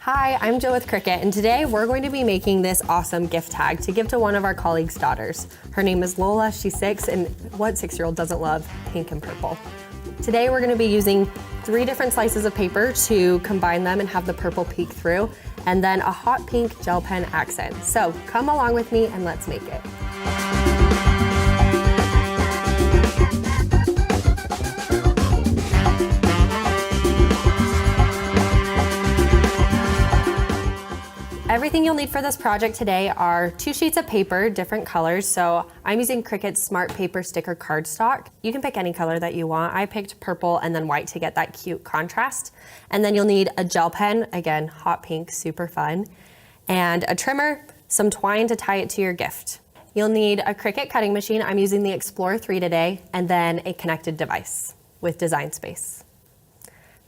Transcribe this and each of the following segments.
Hi, I'm Jill with Cricut, and today we're going to be making this awesome gift tag to give to one of our colleagues' daughters. Her name is Lola, she's 6, and what 6-year-old doesn't love pink and purple? Today we're going to be using 3 different slices of paper to combine them and have the purple peek through, and then a hot pink gel pen accent. So come along with me and let's make it. Everything you'll need for this project today are 2 sheets of paper, different colors. So I'm using Cricut's Smart Paper Sticker cardstock. You can pick any color that you want. I picked purple and then white to get that cute contrast. And then you'll need a gel pen, again, hot pink, super fun, and a trimmer, some twine to tie it to your gift. You'll need a Cricut cutting machine. I'm using the Explorer 3 today, and then a connected device with Design Space.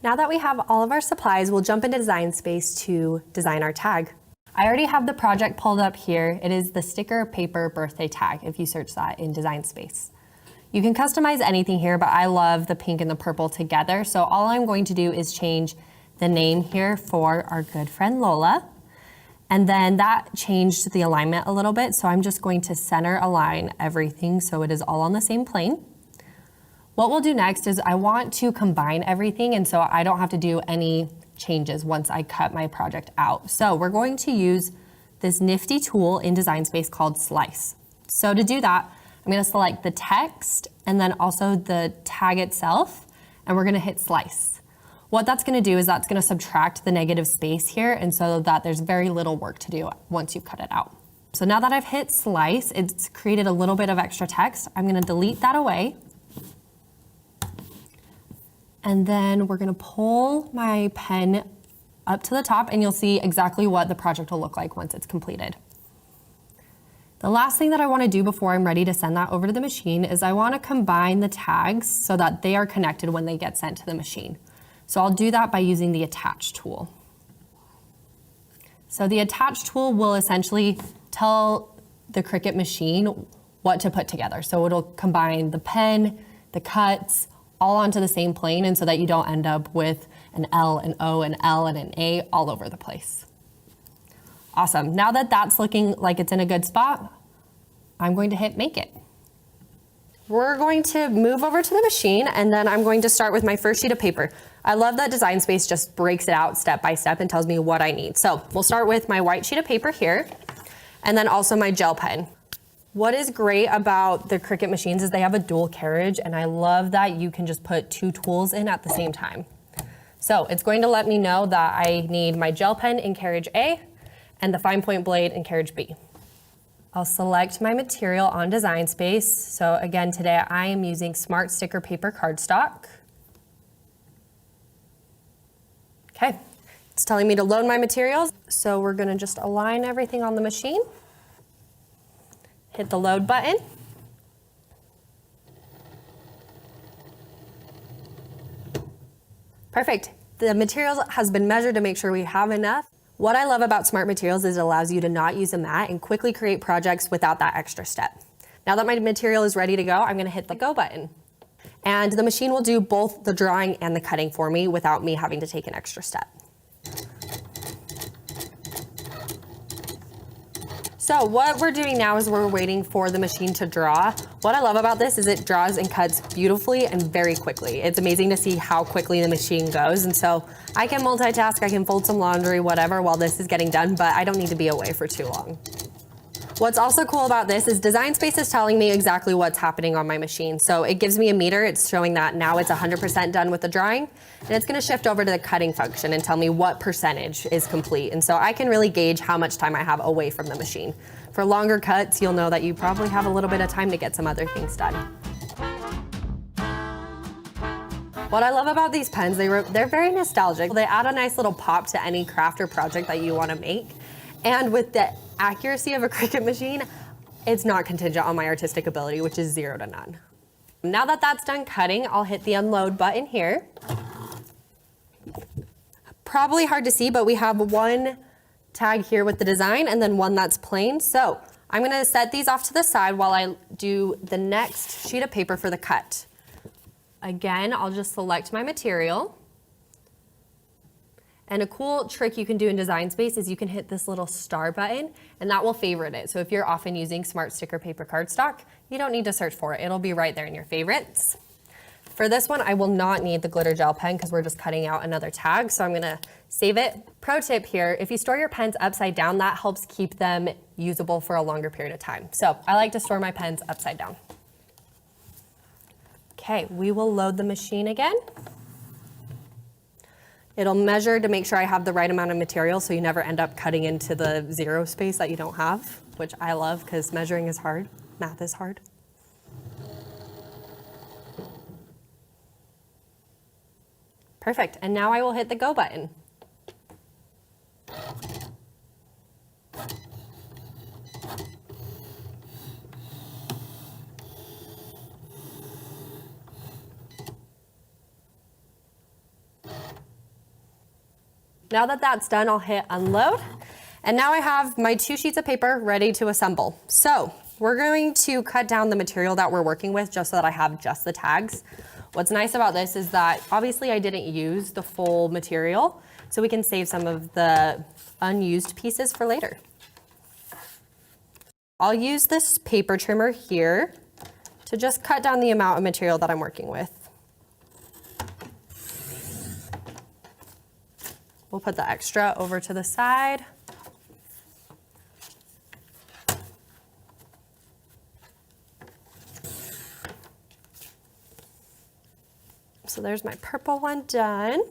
Now that we have all of our supplies, we'll jump into Design Space to design our tag. I already have the project pulled up here. It is the sticker paper birthday tag if you search that in Design Space. You can customize anything here, but I love the pink and the purple together. So all I'm going to do is change the name here for our good friend Lola. And then that changed the alignment a little bit. So I'm just going to center align everything so it is all on the same plane. What we'll do next is I want to combine everything, and so I don't have to do any changes once I cut my project out. So we're going to use this nifty tool in Design Space called Slice. So to do that, I'm going to select the text and then also the tag itself, and we're going to hit Slice. What that's going to do is that's going to subtract the negative space here, and so that there's very little work to do once you've cut it out. So now that I've hit Slice, it's created a little bit of extra text. I'm going to delete that away. And then we're gonna pull my pen up to the top and you'll see exactly what the project will look like once it's completed. The last thing that I wanna do before I'm ready to send that over to the machine is I wanna combine the tags so that they are connected when they get sent to the machine. So I'll do that by using the Attach tool. So the Attach tool will essentially tell the Cricut machine what to put together. So it'll combine the pen, the cuts, all onto the same plane, and so that you don't end up with an L, an O, an L, and an A all over the place. Awesome. Now that that's looking like it's in a good spot, I'm going to hit Make It. We're going to move over to the machine, and then I'm going to start with my first sheet of paper. I love that Design Space just breaks it out step by step and tells me what I need. So we'll start with my white sheet of paper here, and then also my gel pen. What is great about the Cricut machines is they have a dual carriage, and I love that you can just put 2 tools in at the same time. So it's going to let me know that I need my gel pen in carriage A and the fine point blade in carriage B. I'll select my material on Design Space. So again, today I am using Smart Sticker Paper cardstock. Okay, it's telling me to load my materials. So we're gonna just align everything on the machine. Hit the load button. Perfect. The materials has been measured to make sure we have enough. What I love about Smart Materials is it allows you to not use a mat and quickly create projects without that extra step. Now that my material is ready to go, I'm gonna hit the go button. And the machine will do both the drawing and the cutting for me without me having to take an extra step. So what we're doing now is we're waiting for the machine to draw. What I love about this is it draws and cuts beautifully and very quickly. It's amazing to see how quickly the machine goes. And so I can multitask, I can fold some laundry, whatever, while this is getting done, but I don't need to be away for too long. What's also cool about this is Design Space is telling me exactly what's happening on my machine. So it gives me a meter, it's showing that now it's 100% done with the drawing, and it's gonna shift over to the cutting function and tell me what percentage is complete. And so I can really gauge how much time I have away from the machine. For longer cuts, you'll know that you probably have a little bit of time to get some other things done. What I love about these pens, they're very nostalgic. They add a nice little pop to any craft or project that you wanna make. And with the accuracy of a Cricut machine, it's not contingent on my artistic ability, which is 0 to none. Now that that's done cutting, I'll hit the unload button here. Probably hard to see, but we have one tag here with the design and then one that's plain. So I'm gonna set these off to the side while I do the next sheet of paper for the cut. Again, I'll just select my material. And a cool trick you can do in Design Space is you can hit this little star button and that will favorite it. So if you're often using Smart Sticker Paper Cardstock, you don't need to search for it. It'll be right there in your favorites. For this one, I will not need the glitter gel pen because we're just cutting out another tag. So I'm gonna save it. Pro tip here, if you store your pens upside down, that helps keep them usable for a longer period of time. So I like to store my pens upside down. Okay, we will load the machine again. It'll measure to make sure I have the right amount of material so you never end up cutting into the zero space that you don't have, which I love because measuring is hard, math is hard. Perfect, and now I will hit the go button. Now that that's done, I'll hit unload. And now I have my 2 sheets of paper ready to assemble. So we're going to cut down the material that we're working with just so that I have just the tags. What's nice about this is that obviously I didn't use the full material, so we can save some of the unused pieces for later. I'll use this paper trimmer here to just cut down the amount of material that I'm working with. We'll put the extra over to the side. So there's my purple one done.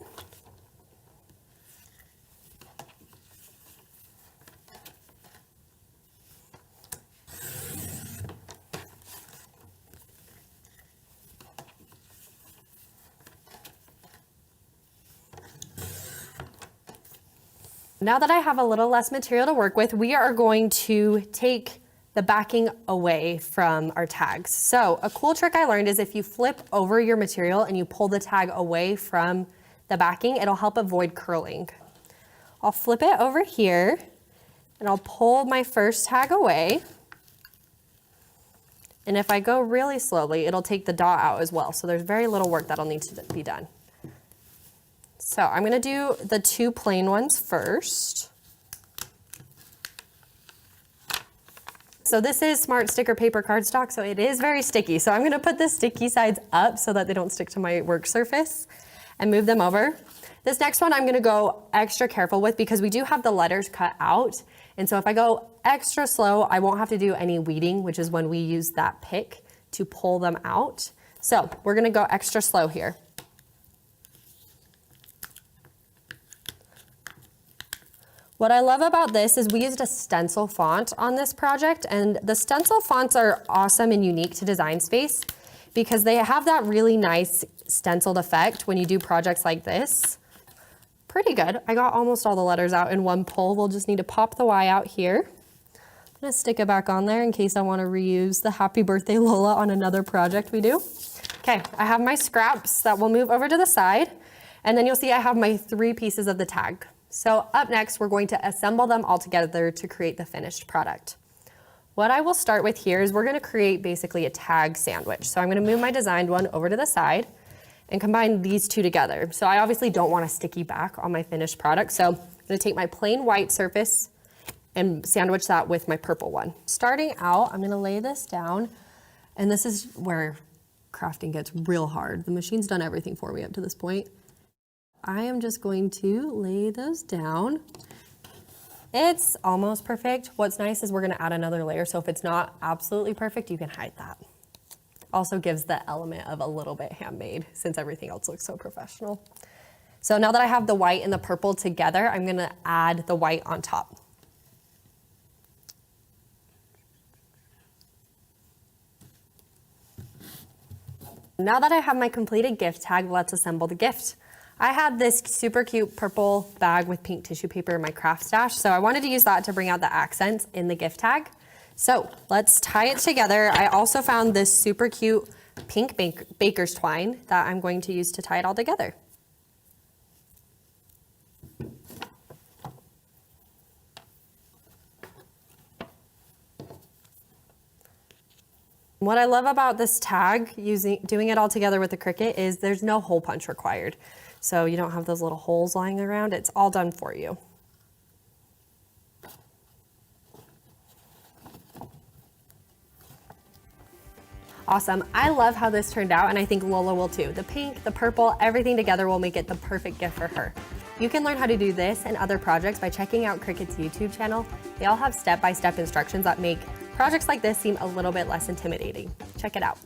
Now that I have a little less material to work with, we are going to take the backing away from our tags. So a cool trick I learned is if you flip over your material and you pull the tag away from the backing, it'll help avoid curling. I'll flip it over here and I'll pull my first tag away. And if I go really slowly, it'll take the dot out as well. So there's very little work that'll need to be done. So I'm gonna do the 2 plain ones first. So this is Smart Sticker Paper Cardstock, so it is very sticky. So I'm gonna put the sticky sides up so that they don't stick to my work surface and move them over. This next one I'm gonna go extra careful with because we do have the letters cut out. And so if I go extra slow, I won't have to do any weeding, which is when we use that pick to pull them out. So we're gonna go extra slow here. What I love about this is we used a stencil font on this project, and the stencil fonts are awesome and unique to Design Space because they have that really nice stenciled effect when you do projects like this. Pretty good. I got almost all the letters out in one pull. We'll just need to pop the Y out here. I'm gonna stick it back on there in case I want to reuse the Happy Birthday Lola on another project we do. Okay, I have my scraps that will move over to the side, and then you'll see I have my 3 pieces of the tag. So up next, we're going to assemble them all together to create the finished product. What I will start with here is we're gonna create basically a tag sandwich. So I'm gonna move my designed one over to the side and combine these 2 together. So I obviously don't want a sticky back on my finished product. So I'm gonna take my plain white surface and sandwich that with my purple one. Starting out, I'm gonna lay this down, and this is where crafting gets real hard. The machine's done everything for me up to this point. I am just going to lay those down. It's almost perfect. What's nice is we're gonna add another layer, so if it's not absolutely perfect, you can hide that. Also gives the element of a little bit handmade since everything else looks so professional. So now that I have the white and the purple together, I'm gonna add the white on top. Now that I have my completed gift tag, let's assemble the gift. I had this super cute purple bag with pink tissue paper in my craft stash, so I wanted to use that to bring out the accents in the gift tag. So let's tie it together. I also found this super cute pink baker's twine that I'm going to use to tie it all together. What I love about this tag, doing it all together with the Cricut, is there's no hole punch required. so you don't have those little holes lying around. It's all done for you. Awesome. I love how this turned out, and I think Lola will too. The pink, the purple, everything together will make it the perfect gift for her. You can learn how to do this and other projects by checking out Cricut's YouTube channel. They all have step-by-step instructions that make projects like this seem a little bit less intimidating. Check it out.